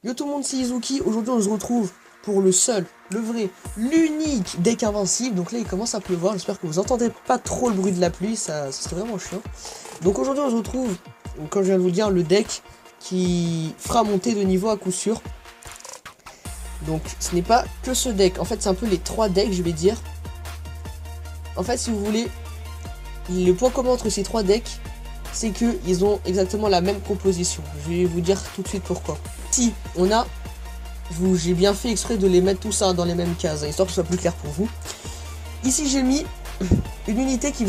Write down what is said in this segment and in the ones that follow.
Yo tout le monde, c'est Izuki. Aujourd'hui on se retrouve pour le seul, le vrai, l'unique deck invincible. Donc là il commence à pleuvoir, j'espère que vous entendez pas trop le bruit de la pluie, ça serait vraiment chiant. Donc aujourd'hui on se retrouve, comme je viens de vous le dire, le deck qui fera monter de niveau à coup sûr. Donc ce n'est pas que ce deck, en fait c'est un peu les trois decks je vais dire. En fait si vous voulez, le point commun entre ces trois decks, c'est qu'ils ont exactement la même composition. Je vais vous dire tout de suite pourquoi. Si on a, j'ai bien fait exprès de les mettre tout ça dans les mêmes cases, hein, histoire que ce soit plus clair pour vous. Ici j'ai mis une unité qui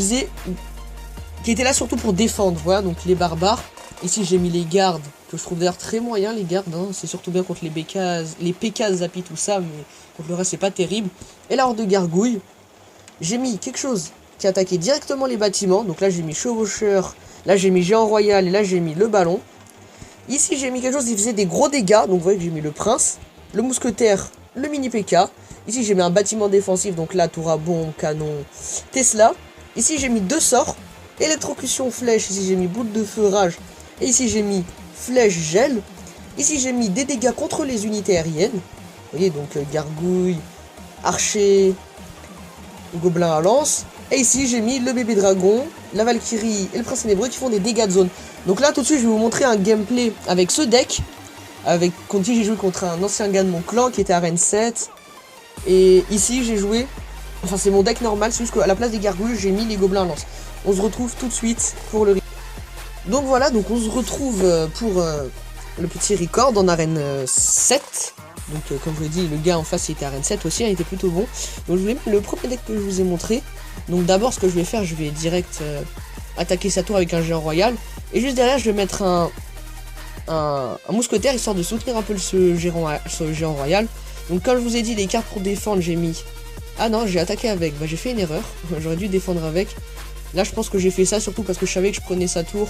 était là surtout pour défendre, voilà, donc les barbares. Ici j'ai mis les gardes, que je trouve d'ailleurs très moyen les gardes, hein, c'est surtout bien contre les PK, Zappy, tout ça, mais contre le reste c'est pas terrible. Et la horde de gargouilles, j'ai mis quelque chose qui attaquait directement les bâtiments, donc là j'ai mis chevaucheur, là j'ai mis géant royal et là j'ai mis le ballon. Ici j'ai mis quelque chose qui faisait des gros dégâts, donc vous voyez que j'ai mis le prince, le mousquetaire, le mini PK. Ici j'ai mis un bâtiment défensif, donc là tour à bombe, canon, Tesla. Ici j'ai mis deux sorts, électrocution, flèche, ici j'ai mis boule de feu, rage. Et ici j'ai mis flèche, gel. Ici j'ai mis des dégâts contre les unités aériennes. Vous voyez donc gargouille, archer, gobelin à lance. Et ici j'ai mis le bébé dragon, la valkyrie et le prince ténébreux qui font des dégâts de zone. Donc là tout de suite je vais vous montrer un gameplay avec ce deck. Contre qui j'ai joué contre un ancien gars de mon clan qui était à Arène 7. Et ici j'ai joué, enfin c'est mon deck normal, c'est juste qu'à la place des gargouilles j'ai mis les gobelins à lance. On se retrouve tout de suite pour le... Donc voilà, donc on se retrouve pour le petit record en Arène 7. Donc comme je vous l'ai dit, le gars en face il était à Arène 7 aussi, il était plutôt bon. Donc je voulais mettre le premier deck que je vous ai montré. Donc d'abord ce que je vais faire, je vais direct attaquer sa tour avec un géant royal. Et juste derrière je vais mettre un mousquetaire histoire de soutenir un peu ce géant royal. Donc comme je vous ai dit, les cartes pour défendre j'ai mis... Ah non, j'ai attaqué avec, bah j'ai fait une erreur, j'aurais dû défendre avec. Là je pense que j'ai fait ça surtout parce que je savais que je prenais sa tour.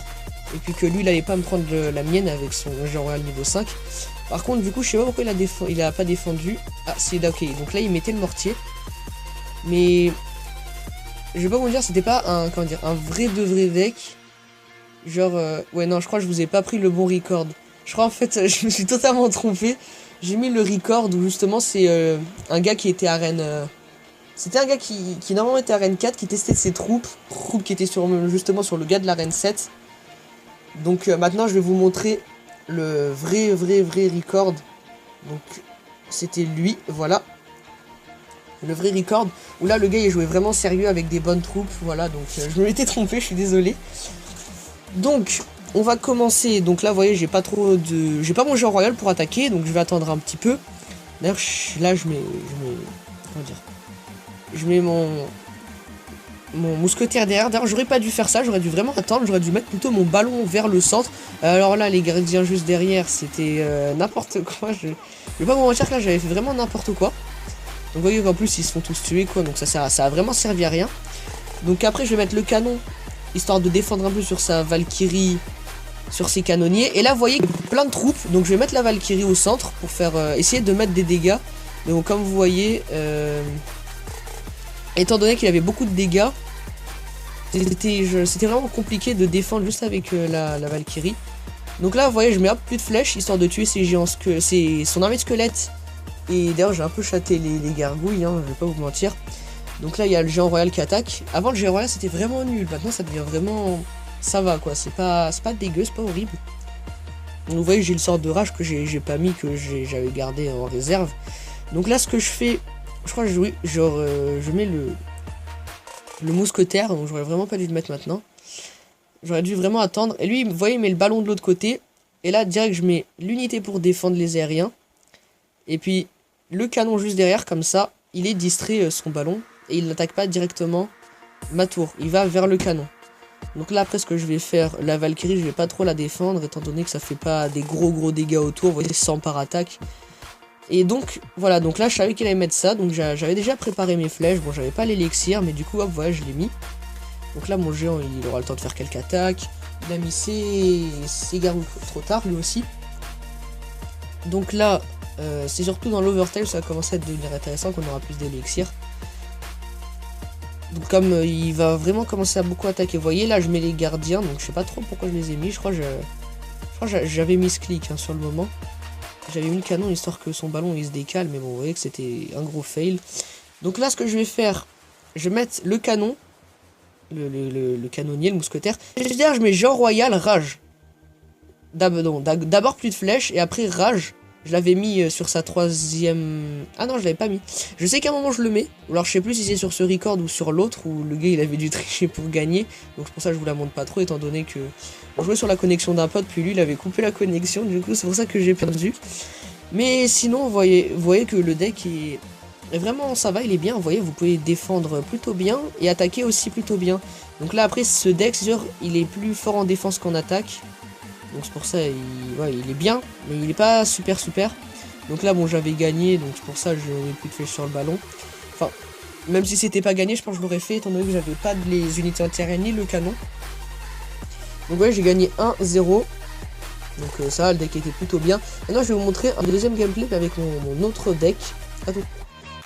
Et puis que lui il allait pas me prendre la mienne avec son géant royal niveau 5. Par contre du coup je sais pas pourquoi il a pas défendu. Ah c'est ok, donc là il mettait le mortier. Mais je vais pas vous dire, c'était pas un vrai de vrai deck. Genre ouais non, je crois que je vous ai pas pris le bon record. Je crois en fait je me suis totalement trompé. J'ai mis le record où justement c'est un gars qui était à Arène... C'était un gars qui normalement était à Arène 4, qui testait ses troupes qui étaient justement sur le gars de l'Arène 7. Donc maintenant je vais vous montrer le vrai record. Donc c'était lui, voilà. Le vrai record, où là le gars il jouait vraiment sérieux avec des bonnes troupes, voilà, donc je me m'étais trompé, je suis désolé. Donc on va commencer, donc là vous voyez j'ai pas mon géant royal pour attaquer, donc je vais attendre un petit peu. D'ailleurs là je mets mon mousquetaire derrière. D'ailleurs j'aurais pas dû faire ça, j'aurais dû vraiment attendre, j'aurais dû mettre plutôt mon ballon vers le centre. Alors là les gardiens juste derrière c'était n'importe quoi, je vais pas vous mentir que là j'avais fait vraiment n'importe quoi. Donc vous voyez qu'en plus ils se font tous tuer quoi, donc ça a vraiment servi à rien. Donc après je vais mettre le canon, histoire de défendre un peu sur sa valkyrie, sur ses canonniers. Et là vous voyez plein de troupes, donc je vais mettre la valkyrie au centre pour faire essayer de mettre des dégâts. Donc comme vous voyez, étant donné qu'il avait beaucoup de dégâts, c'était vraiment compliqué de défendre juste avec la valkyrie. Donc là vous voyez je mets un peu plus de flèches, histoire de tuer ses géants, son armée de squelettes. Et d'ailleurs j'ai un peu châté les gargouilles, hein, je vais pas vous mentir. Donc là il y a le géant royal qui attaque. Avant le géant royal c'était vraiment nul, maintenant ça devient vraiment... Ça va quoi, c'est pas dégueu, c'est pas horrible. Donc vous voyez j'ai le sort de rage que j'ai pas mis, que j'avais gardé en réserve. Donc là ce que je fais, je crois que je mets le mousquetaire, donc j'aurais vraiment pas dû le mettre maintenant. J'aurais dû vraiment attendre. Et lui vous voyez il met le ballon de l'autre côté. Et là direct je mets l'unité pour défendre les aériens. Et puis le canon juste derrière, comme ça, il est distrait son ballon. Et il n'attaque pas directement ma tour, il va vers le canon. Donc là après ce que je vais faire, la valkyrie je vais pas trop la défendre, étant donné que ça fait pas des gros dégâts autour, vous voyez 100 par attaque. Et donc voilà, donc là je savais qu'il allait mettre ça, donc j'avais déjà préparé mes flèches, bon j'avais pas l'élixir, mais du coup hop voilà je l'ai mis. Donc là mon géant il aura le temps de faire quelques attaques, il a mis ses gargouilles trop tard lui aussi. Donc là... c'est surtout dans l'Overtime ça va commencer à devenir intéressant, qu'on aura plus d'élixir. Donc comme il va vraiment commencer à beaucoup attaquer, vous voyez là je mets les gardiens, donc je sais pas trop pourquoi je les ai mis, je crois que j'avais mis ce clic hein, sur le moment. J'avais mis le canon histoire que son ballon il se décale, mais bon, vous voyez que c'était un gros fail. Donc là, ce que je vais faire, je vais mettre le canon, le canonnier, le mousquetaire. C'est-à-dire, je mets genre royal, rage. D'abord plus de flèches, et après rage. Je l'avais mis sur sa troisième... Ah non, je l'avais pas mis. Je sais qu'à un moment je le mets. Alors je sais plus si c'est sur ce record ou sur l'autre, où le gars il avait dû tricher pour gagner. Donc c'est pour ça que je vous la montre pas trop, étant donné que... On jouait sur la connexion d'un pote, puis lui il avait coupé la connexion. Du coup c'est pour ça que j'ai perdu. Mais sinon, vous voyez que le deck est... Vraiment ça va, il est bien. Vous voyez, vous pouvez défendre plutôt bien et attaquer aussi plutôt bien. Donc là après ce deck, c'est sûr, il est plus fort en défense qu'en attaque. Donc c'est pour ça, il est bien, mais il est pas super. Donc là, bon, j'avais gagné, donc c'est pour ça que je n'ai plus de flèches sur le ballon. Enfin, même si c'était pas gagné, je pense que je l'aurais fait, étant donné que j'avais pas les unités anti-aériennes ni le canon. Donc ouais, j'ai gagné 1-0. Donc ça, le deck était plutôt bien. Maintenant, je vais vous montrer un deuxième gameplay avec mon autre deck.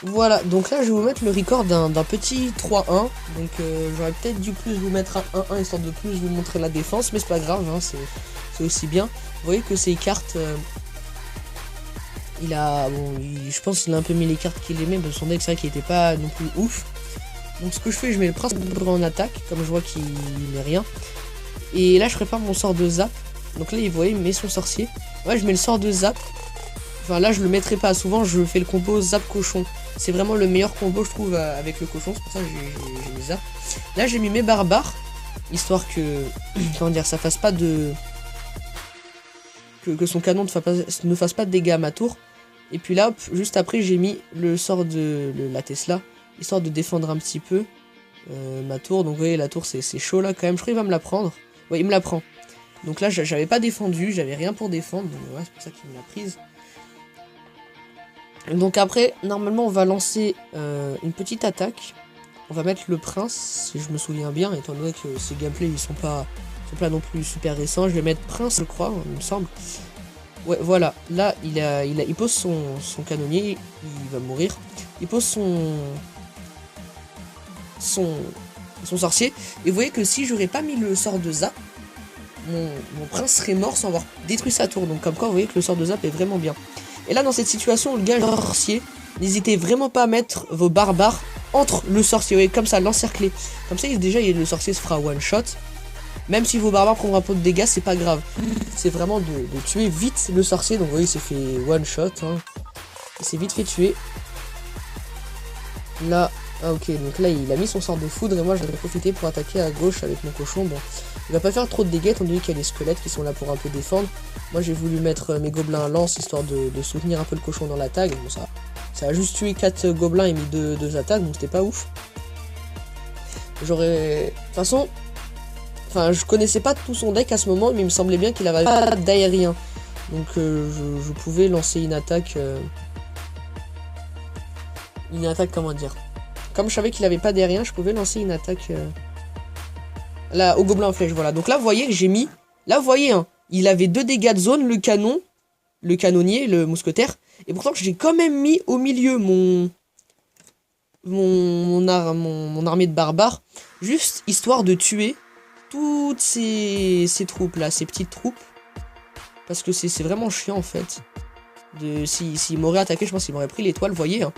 Voilà, donc là, je vais vous mettre le record d'un petit 3-1. Donc j'aurais peut-être dû plus vous mettre un 1-1, histoire de plus vous montrer la défense, mais c'est pas grave, hein, c'est aussi bien. Vous voyez que ces cartes, je pense qu'il a un peu mis les cartes qu'il aimait, mais son deck c'est vrai qu'il était pas non plus ouf. Donc ce que je fais, je mets le prince en attaque, comme je vois qu'il met rien. Et là je prépare mon sort de zap. Donc là vous voyez, il met son sorcier. Ouais, je mets le sort de zap. Enfin là je le mettrai pas, souvent je fais le combo zap cochon. C'est vraiment le meilleur combo je trouve avec le cochon, c'est pour ça que j'ai mis zap. Là j'ai mis mes barbares, histoire que, comment dire, ça fasse pas de... Que son canon ne fasse pas de dégâts à ma tour. Et puis là, hop, juste après, j'ai mis le sort de la Tesla, histoire de défendre un petit peu ma tour. Donc vous voyez, la tour, c'est chaud là quand même. Je crois qu'il va me la prendre. Ouais, il me la prend. Donc là, j'avais pas défendu, j'avais rien pour défendre. Donc ouais, c'est pour ça qu'il me l'a prise. Donc après, normalement, on va lancer une petite attaque. On va mettre le prince, si je me souviens bien, étant donné que ces gameplays, ils sont pas non plus super récents. Je vais mettre prince, je crois, il me semble. Ouais, voilà. Là, il pose son canonnier. Il va mourir. Il pose son sorcier. Et vous voyez que si j'aurais pas mis le sort de zap, mon prince serait mort sans avoir détruit sa tour. Donc comme quoi, vous voyez que le sort de zap est vraiment bien. Et là, dans cette situation, le gars sorcier, n'hésitez vraiment pas à mettre vos barbares entre le sorcier. Vous voyez, comme ça, l'encercler. Comme ça, déjà, le sorcier se fera one shot. Même si vos barbares prendront un peu de dégâts, c'est pas grave. C'est vraiment de tuer vite le sorcier. Donc vous voyez, il s'est fait one shot. Hein. Il s'est vite fait tuer. Là, ah ok, donc là il a mis son sort de foudre. Et moi j'en ai profité pour attaquer à gauche avec mon cochon. Bon, il va pas faire trop de dégâts étant donné qu'il y a les squelettes qui sont là pour un peu défendre. Moi j'ai voulu mettre mes gobelins à lance histoire de soutenir un peu le cochon dans l'attaque. Bon, ça a juste tué 4 gobelins et mis 2 attaques, donc c'était pas ouf. J'aurais... De toute façon... Enfin, je connaissais pas tout son deck à ce moment, mais il me semblait bien qu'il avait pas d'aérien. Donc je pouvais lancer une attaque... Une attaque, comment dire? Comme je savais qu'il avait pas d'aérien, je pouvais lancer une attaque... Là, au gobelin en flèche, voilà. Donc là, vous voyez que j'ai mis... Là, vous voyez, hein, il avait 2 dégâts de zone, le canon, le canonnier, le mousquetaire. Et pourtant, j'ai quand même mis au milieu mon armée de barbares. Juste histoire de tuer toutes ces troupes là, ces petites troupes. Parce que c'est vraiment chiant en fait. S'il m'aurait attaqué, je pense qu'il m'aurait pris l'étoile, vous voyez. Hein.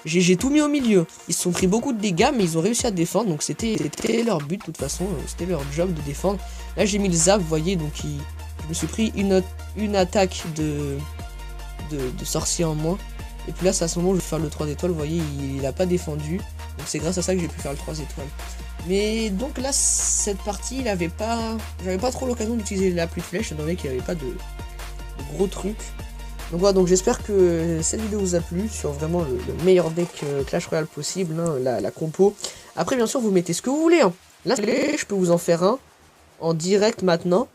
J'ai tout mis au milieu. Ils se sont pris beaucoup de dégâts, mais ils ont réussi à défendre. Donc c'était leur but de toute façon. C'était leur job de défendre. Là j'ai mis le zap, vous voyez. Donc je me suis pris une attaque de sorcier en moins. Et puis là c'est à ce moment où je vais faire le 3 étoiles. Vous voyez, il a pas défendu. Donc c'est grâce à ça que j'ai pu faire le 3 étoiles. Mais donc là cette partie, j'avais pas trop l'occasion d'utiliser la pluie de flèche, étant donné qu'il n'y avait pas de gros trucs. Donc voilà, donc j'espère que cette vidéo vous a plu sur vraiment le meilleur deck Clash Royale possible, hein, la compo. Après bien sûr vous mettez ce que vous voulez. Hein. Là je peux vous en faire un en direct maintenant.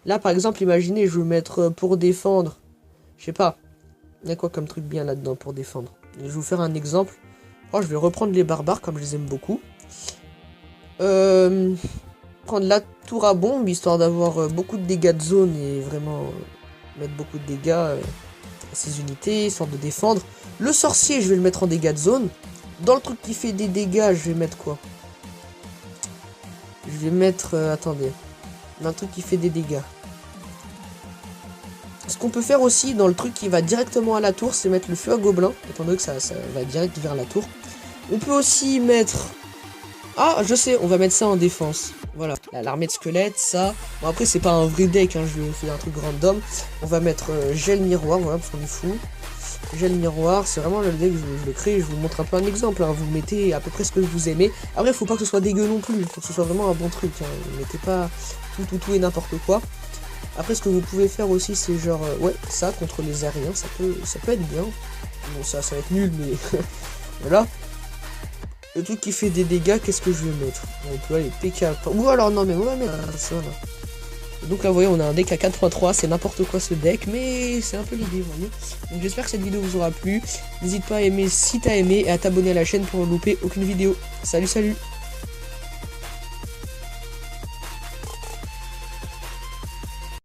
Là par exemple imaginez je vais mettre pour défendre, je sais pas, il y a quoi comme truc bien là-dedans pour défendre. Je vais vous faire un exemple. Oh, je vais reprendre les barbares comme je les aime beaucoup. Prendre la tour à bombe histoire d'avoir beaucoup de dégâts de zone et vraiment mettre beaucoup de dégâts à ces unités histoire de défendre. Le sorcier je vais le mettre en dégâts de zone. Dans le truc qui fait des dégâts je vais mettre quoi? Je vais mettre attendez, dans le truc qui fait des dégâts. qu'on peut faire aussi dans le truc qui va directement à la tour, c'est mettre le feu à gobelin, étant donné que ça va direct vers la tour. On peut aussi mettre... Ah, je sais, on va mettre ça en défense. Voilà, l'armée de squelettes, ça. Bon, après, c'est pas un vrai deck, hein, je fais un truc random. On va mettre gel miroir, voilà, parce qu'on est fou. Gel miroir, c'est vraiment le deck, je le crée, je vous montre un peu un exemple. Hein. Vous mettez à peu près ce que vous aimez. Après, faut pas que ce soit dégueu non plus, faut que ce soit vraiment un bon truc. Hein. Vous mettez pas tout et n'importe quoi. Après, ce que vous pouvez faire aussi, c'est genre, ouais, ça contre les aériens, ça peut être bien. Bon, ça va être nul, mais voilà. Le truc qui fait des dégâts, qu'est-ce que je vais mettre? On peut aller PK. Ou alors, non, mais on va mettre ça là. Donc là, vous voyez, on a un deck à 4.3, c'est n'importe quoi ce deck, mais c'est un peu l'idée, vous voyez. Donc j'espère que cette vidéo vous aura plu. N'hésite pas à aimer si t'as aimé et à t'abonner à la chaîne pour ne louper aucune vidéo. Salut, salut!